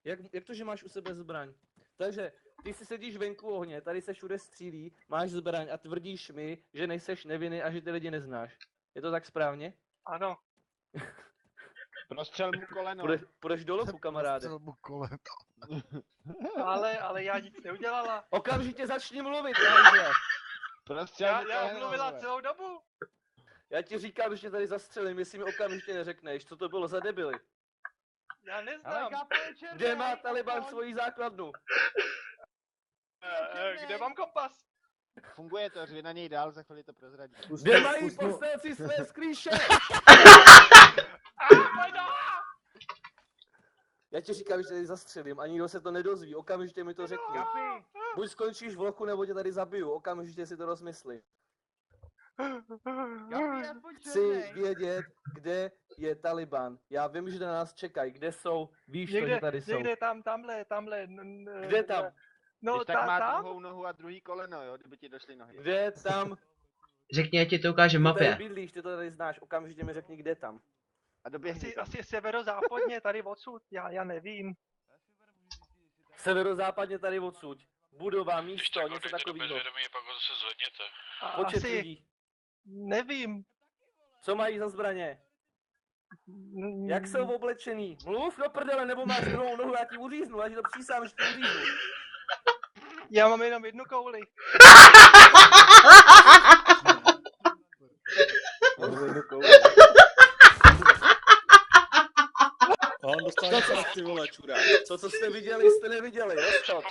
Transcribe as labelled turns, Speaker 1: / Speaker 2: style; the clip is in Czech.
Speaker 1: Jak to, že máš u sebe zbraň? Takže ty si sedíš venku ohně, tady se všude střílí, máš zbraň a tvrdíš mi, že nejseš nevinný a že ty lidi neznáš. Je to tak správně?
Speaker 2: Ano.
Speaker 3: Prostřel mu koleno.
Speaker 1: Půjdeš do lochu, kamaráde.
Speaker 4: Prostřel mu koleno.
Speaker 2: Ale já nic neudělala.
Speaker 1: Okamžitě začni mluvit, Angele.
Speaker 3: Prostřel mu
Speaker 2: Já
Speaker 3: koleno.
Speaker 2: mluvila
Speaker 3: vole.
Speaker 2: celou dobu.
Speaker 1: Já ti říkám, že tě tady zastřelím, jestli mi okamžitě neřekneš, co to bylo za debily.
Speaker 2: Já
Speaker 3: Ale
Speaker 2: neznám.
Speaker 3: kápo je černý.
Speaker 1: Kde má Taliban svoji základnu?
Speaker 2: Kde mám kompas?
Speaker 3: Funguje to, řvi na něj dál, za chvíli to prozradí.
Speaker 1: Kde mají povstalci své skrýše? Já ti říkám, že tady zastřelím a nikdo se to nedozví, okamžitě mi to řekni.
Speaker 3: Kapi!
Speaker 1: Buď skončíš v lochu, nebo tě tady zabiju, okamžitě si to rozmysli.
Speaker 3: Kapi, aspoň
Speaker 1: Chci
Speaker 3: černej.
Speaker 1: vědět, kde je Taliban. Já vím, že na nás čekají, kde jsou, víš to, že tady jsou.
Speaker 2: Někde tamhle.
Speaker 1: Kde tam?
Speaker 2: No,
Speaker 3: Když tak má
Speaker 2: tam?
Speaker 3: druhou nohu a druhý koleno, jo, kdyby ti došly nohy.
Speaker 1: Kde tam?
Speaker 5: Řekni, ať ti to ukáže v
Speaker 1: Ty tady
Speaker 5: mapě.
Speaker 1: bydlíš, ty to tady znáš, okamžitě mi řekni, kde tam.
Speaker 3: A doběhni tam.
Speaker 2: Asi severozápadně, tady odsud, já nevím.
Speaker 1: Severozápadně tady odsud. Budova,
Speaker 6: Když
Speaker 1: místo,
Speaker 6: tak
Speaker 1: něco
Speaker 6: odejte do
Speaker 1: takového.
Speaker 6: bezvědomí, pak ho zase zvedněte.
Speaker 1: Počet
Speaker 2: Asi,
Speaker 1: lidí.
Speaker 2: nevím.
Speaker 1: Co mají za zbraně? Jak jsou oblečený? Mluv do prdele, nebo máš druhou nohu, já ti uříznu, já ti to přísám, že ti uříznu.
Speaker 2: Já mám jenom jednu kouli.
Speaker 7: On dostal
Speaker 1: Co
Speaker 7: něco, ty vole, čurák.
Speaker 1: Co jste viděli, jste neviděli, jo? Stop.